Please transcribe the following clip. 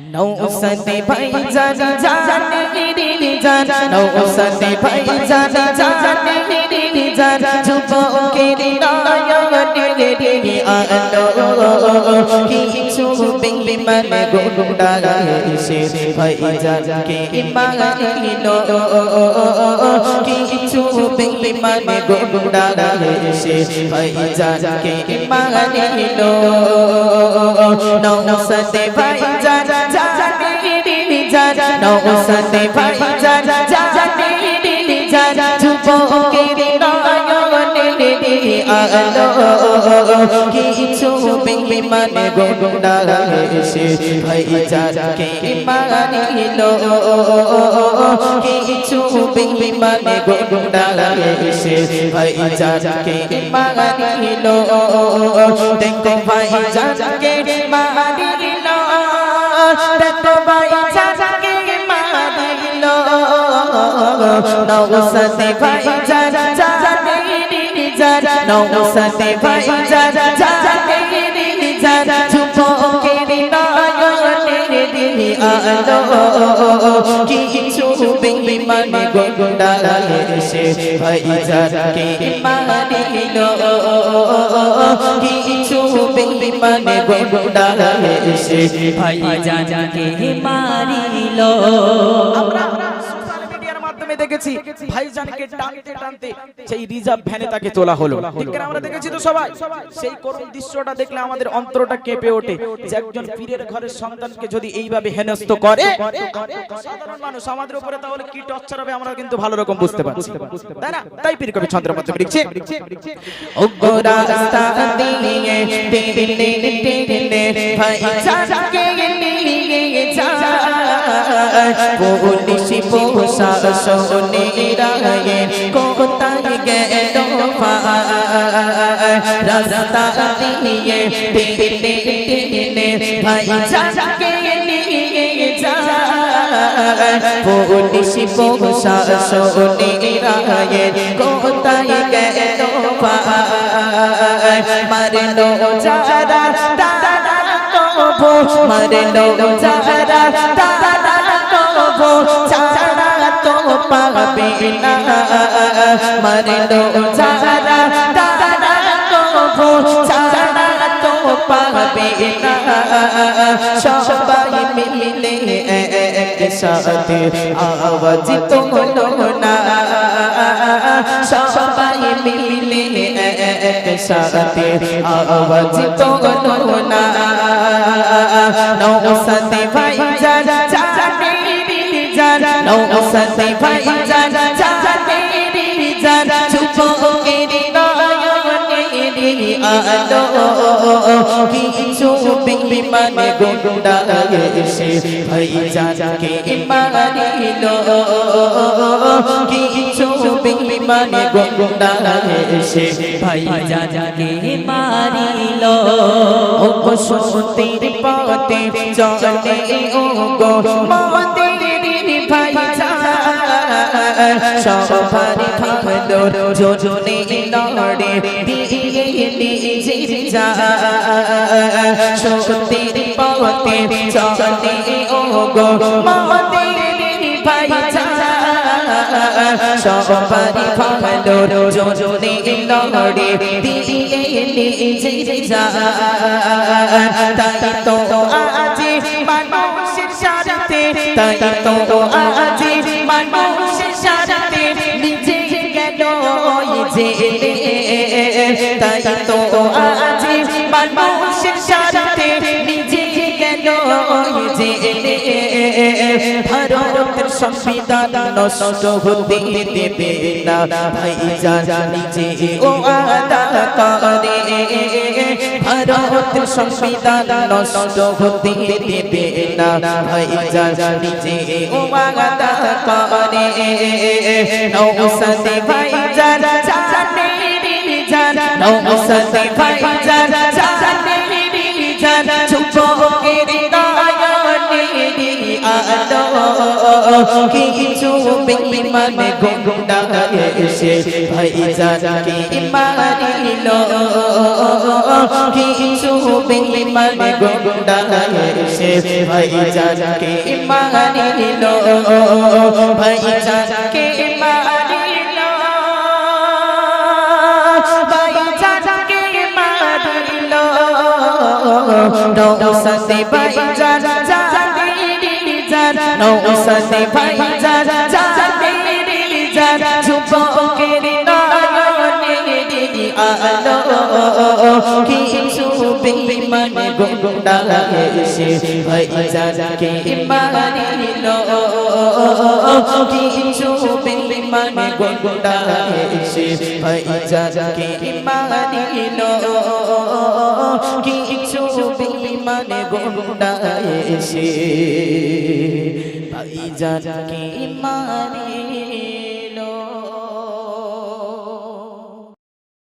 নৌসাদে ভাই জানি জানে রে জান নৌসাদে ভাই জানি জানে রে জান যুবকের নয়নে রে আলো কিছু বেঈমান গোডা এসে ভাই জানকে মানিলো কিছু বেঈমান গোডা এসে ভাই জানকে মানিলো নৌসাদে ভাই জানি নৌসাদে ভাই জানি যুবকের নয়নে রে আলো কিছু বেঈমান গোডা এসে ভাই জানকে মানিলো কিছু বেঈমান গোডা এসে ভাই জানকে মানিলো দেখো ভাই জানকে মানিলো দেখো ভাই জানকে মানিলো নৌসাদে ভাই জানি নৌসাদে ভাই জানি যুবকের নয়নে রে আলো কিছু বেঈমান গোডা এসে ভাই জানকে মানিলো কিছু বেঈমান গোডা এসে ভাই জানকে মারিলো। দেখেছি ভাইজানকে টানতে টানতে সেই রিজার্ভ ভ্যানে তাকে তোলা হলো। আমরা দেখেছি তো সবাই, সেই করুণ দৃশ্যটা দেখলে আমাদের অন্তরটা কেঁপে ওঠে যে একজন পীরের ঘরের সন্তানকে যদি এইভাবে হেনস্থ করে সাধারণ মানুষ আমাদের উপরে তাহলে কি টর্চার হবে আমরা কিন্তু ভালো রকম বুঝতে পারছি, তাই না? তাই পীর কবি ছন্দের মধ্যে লিখছে ও গোরা রাস্তা দিয়ে টেনে টেনে ভাইজানকে নিয়ে যায় পুলিশ প্রশাসনের রায়ে কোথায় গেল রাস্তা দিয়ে টেনে টেনে ভাইজানকে নিয়ে যায় পুলিশ প্রশাসনের রায়ে কোথায় গেল মারলো যারা তারা কবো মারলো যারা তারা কবো ছাড়া তো পাবে না মারলো যারা তারা কবো ছাড়া তো পাবে না সবাই মিলে একসাথে আওয়াজ তোলো না সবাই মিলে একসাথে আওয়াজ তোলো না নৌসাদে ভাই জানি নৌসাদে ভাই জানি যুবকের নয়নে রে আলো কিছু বেঈমান গোডা এসে ভাই জানকে মারিলো কিছু বেঈমান গোডা এসে ভাই জানকে মারিলো ও সত্যের পথে চলে ও গো মদের ভাই সবার ভালো যোজনে লড়ে দিয়ে নিজে যা সত্যের পথে চলে ও গো মদের ভাই সবার ভালো যোজনে লড়ে দিয়ে নিজে যা তাই তো আজ মানুষের সাথে তাই তো আজ মানুষের সাথে নিজে গেল জেলে তাই তো আজ মানুষের সাথে নিজে গেল জেলে ভারতের সংবিধান নষ্ট হতে দেবে না ভাইজান নিজে ও আদা করে ভারতের সংবিধান নষ্ট হতে দেবে না ভাইজান নিজে ও আদা করে নৌসাদে ভাই জানি নৌসাদে ভাই জানি যুবকের নয়নে রে আলো কিছু বেঈমানে গুন্ডা এসে ভাইজানকে মারিল কিছু বেঈমানে গুন্ডা এসে ভাইজানকে মারিল ভাইজানকে মারিল ভাইজানকে মারিল নৌসাদে ভাইজান জানেরি জান নৌসাদে ভাইজান জানেরি জান যুবকের নয়নে আলো কিছু বেঈমানে গুন্ডা এসে ভাইজানকে মারিল কিছু বেঈমানে গুন্ডা এসে ভাইজানকে মারিল কিছু বেঈমানে গুন্ডা এসে ভাইজানকে মারিল